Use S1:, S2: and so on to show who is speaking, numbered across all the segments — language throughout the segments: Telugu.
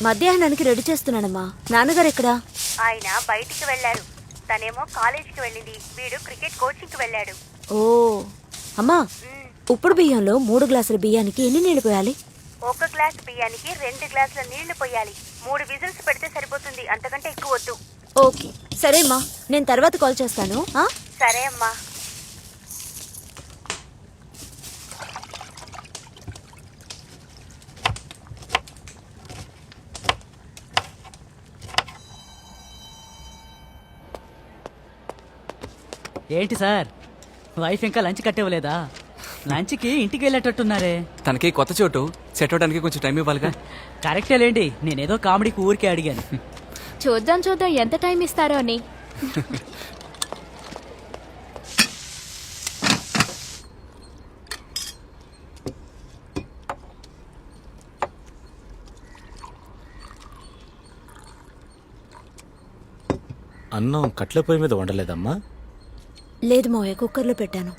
S1: మధ్యాహ్నానికి రెడీ చేస్తున్నానమ్మా. నాన్నగారు ఎక్కడా?
S2: ఆయన బయటికి వెళ్లారు. తనేమో కాలేజీకి వెళ్ళింది, వీడు క్రికెట్ కోచింగ్ కి వెళ్ళాడు.
S1: ఓ అమ్మా, ఉప్పుడు బియ్యంలో 3 గ్లాసుల బియ్యానికి ఎన్ని నీళ్లు పోయాలి?
S2: 1 గ్లాస్ బియ్యానికి 2 గ్లాసుల నీళ్లు పోయాలి. 3 విజిల్స్ పెడితే సరిపోతుంది, అంతకంటే ఎక్కువ వద్దు.
S1: ఓకే సరే అమ్మా, నేను తర్వాత కాల్ చేస్తాను.
S2: సరే అమ్మా.
S3: ఏంటి సార్, వైఫ్ ఇంకా లంచ్ కట్టివ్వలేదా? లంచ్కి ఇంటికి వెళ్ళేటట్టున్నారే.
S4: తనకి కొత్త చోటు సెట్ అవడానికి కొంచెం టైం ఇవ్వాలిగా.
S3: కరెక్టే లేండి, నేనేదో కామెడీకి ఊరికే అడిగాను.
S5: చూద్దాం ఎంత టైం ఇస్తారో అని.
S6: అన్నం కట్ల పొయ్యి మీద వండలేదమ్మా?
S1: లేదు మావయ్య, కుక్కర్లో పెట్టాను.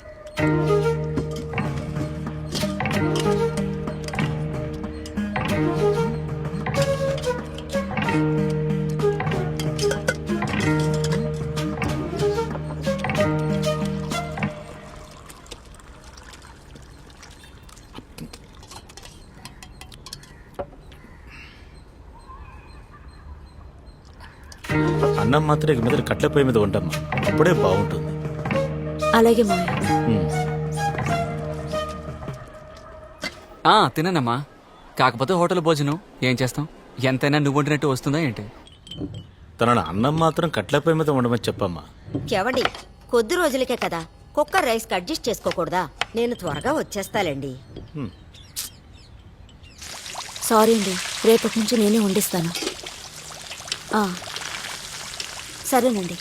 S6: అన్నం మాత్రం ఇక మీద కట్ల పొయ్యి మీద వండమ్మా, అప్పుడే బాగుంటుంది.
S1: అలాగే మావయ్య.
S4: తిననమ్మా. కాకపోతే హోటల్ భోజనం ఏం చేస్తాం, ఎంతైనా నువ్వు వండినట్టు వస్తుందా ఏంటి?
S6: తనను అన్నం మాత్రం కట్ల పొయ్యి మీద వండమని చెప్పమ్మా.
S7: చెవండి, కొద్ది రోజులకే కదా, కుక్కర్ రైస్కి అడ్జస్ట్ చేసుకోకూడదా? నేను త్వరగా వచ్చేస్తాలేండి.
S1: సారీ అండి, రేపటి నుంచి నేనే వండిస్తాను. సరేనండి.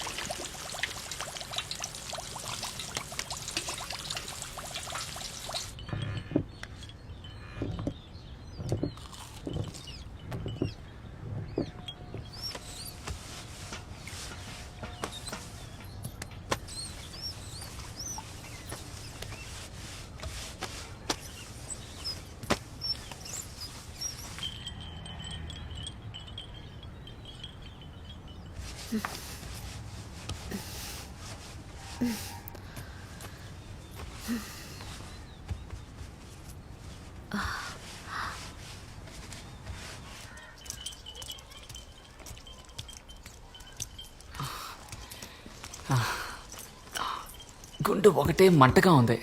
S4: గుండు ఒకటే మంటగా ఉంది.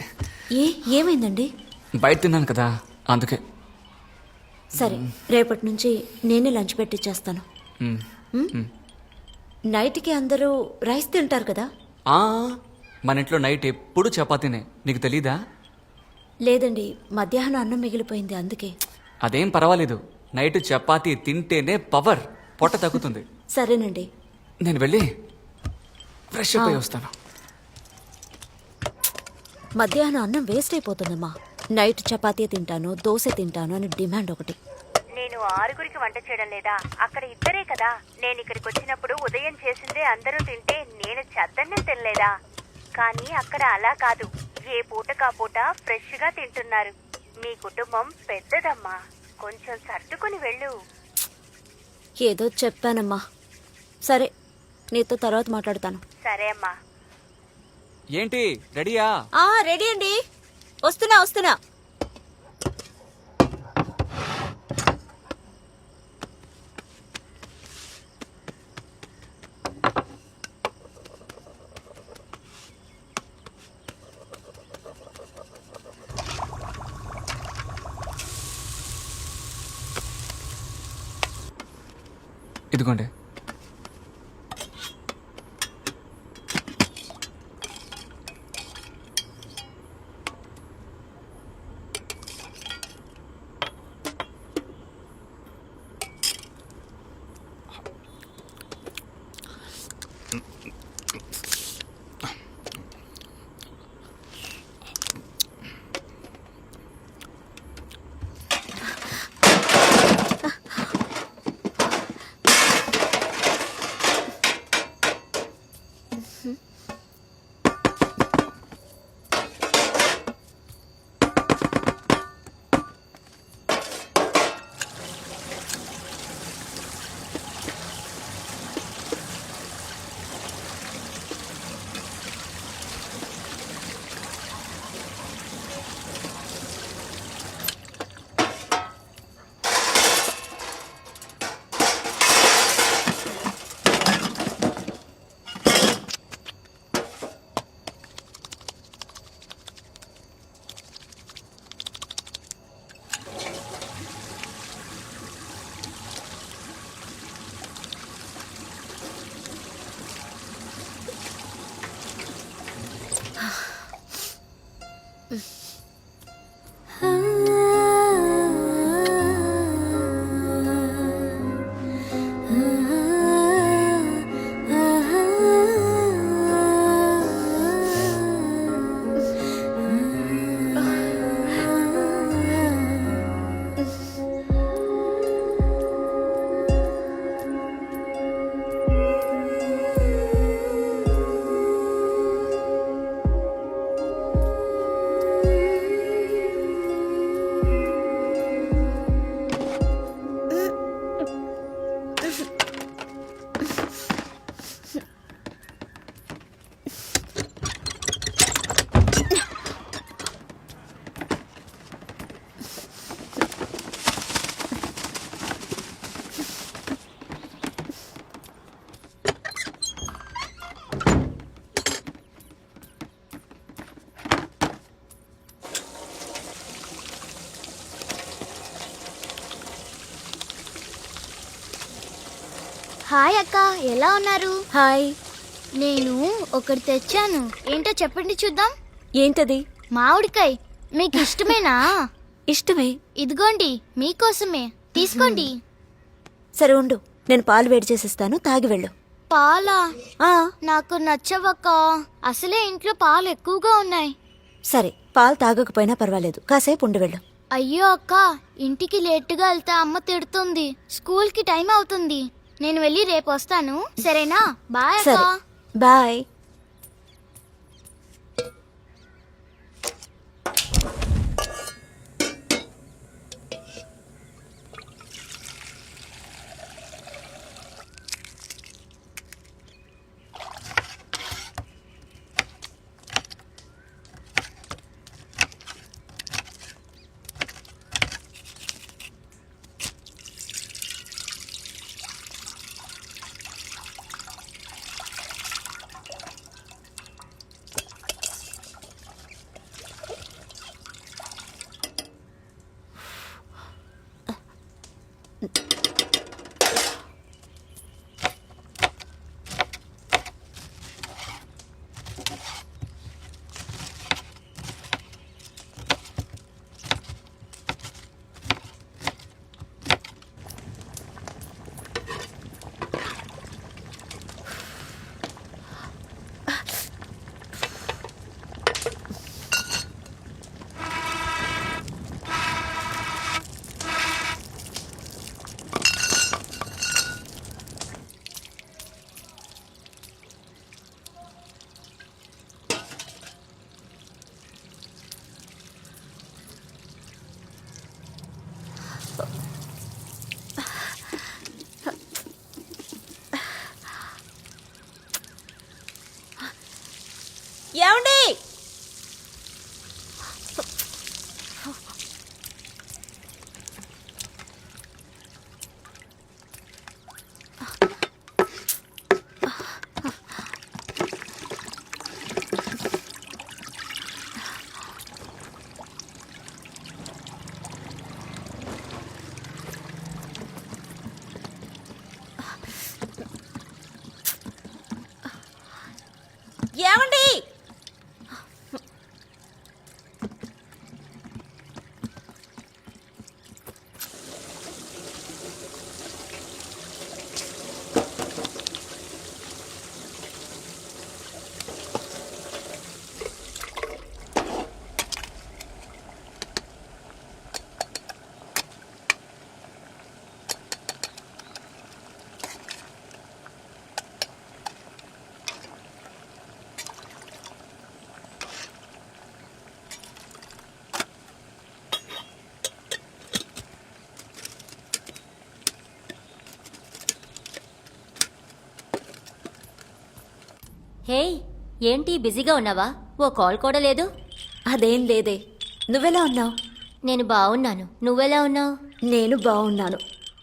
S1: ఏమైందండి?
S4: బయట తిన్నాను కదా, అందుకే.
S1: సరే, రేపటి నుంచి నేనే లంచ్ పెట్టిచ్చేస్తాను. నైట్కి అందరూ రైస్ తింటారు కదా?
S4: మన ఇంట్లో నైట్ ఎప్పుడు చపాతీనే, నీకు తెలీదా?
S1: లేదండి, మధ్యాహ్నం అన్నం మిగిలిపోయింది, అందుకే.
S4: అదేం పర్వాలేదు, నైట్ చపాతీ తింటేనే పవర్, పొట్ట తగ్గుతుంది.
S1: సరేనండి.
S4: నేను వెళ్ళి ఫ్రెష్ అప్ అయి వస్తాను.
S1: మధ్యాహ్నం అన్నం వేస్ట్ అయిపోతుందమ్మా. నైట్ చపాతీ తింటాను, దోశ తింటాను అని డిమాండ్ ఒకటి.
S2: నేను 6గురికి వంట చేయడం లేదా? అక్కడ 2 కదా. నేను ఇక్కడికి వచ్చినప్పుడు ఉదయం చేసిందే అందరూ తింటే నేను చద్దన్నం తినలేదా? కానీ అక్కడ అలా కాదు, ఏ పూటకా పూట ఫ్రెష్ గా తింటున్నారు. మీ కుటుంబం పెద్దదమ్మా, కొంచెం సర్దుకుని వెళ్ళు.
S1: ఏదో చెప్పానమ్మా. సరే, నీతో తర్వాత మాట్లాడతాను.
S2: సరే అమ్మా.
S4: ఏంటి రెడీయా?
S1: రెడీ అండి, వస్తున్నా.
S4: ఇదిగోండి.
S8: హాయ్ అక్క, ఎలా ఉన్నారు?
S1: హాయ్.
S8: నేను ఒకటి తెచ్చాను. ఏంటో చెప్పండి చూద్దాం.
S1: ఏంటది?
S8: మామిడికాయ. మీకు ఇష్టమేనా?
S1: ఇష్టమే.
S8: ఇదిగోండి, మీకోసమే. తీసుకోండి.
S1: సరే ఉండు, నేను పాలు వేడి చేసిస్తాను, తాగి వెళ్ళు.
S8: పాలా?
S1: ఆ,
S8: నాకు నచ్చవక్క. అసలే ఇంట్లో పాలు ఎక్కువగా ఉన్నాయి.
S1: సరే, పాలు తాగకపోయినా పర్వాలేదు, కాసేపు ఉండి వెళ్ళు.
S8: అయ్యో అక్క, ఇంటికి లేటుగా వెళ్తే అమ్మ తిడుతుంది. స్కూల్కి టైం అవుతుంది. నేను వెళ్ళి రేపు వస్తాను, సరేనా? బాయ్ అక్క.
S1: సరే, బాయ్. ఏమండి? ఏమండి?
S9: హే, ఏంటి బిజీగా ఉన్నావా? ఓ కాల్ కూడా లేదు.
S1: అదేం లేదే. నువ్వెలా ఉన్నావు?
S9: నేను బాగున్నాను. నువ్వెలా ఉన్నావు?
S1: నేను బాగున్నాను.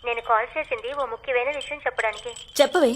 S2: నేను కాల్ చేసింది ఓ ముఖ్యమైన విషయం చెప్పడానికి.
S1: చెప్పవే.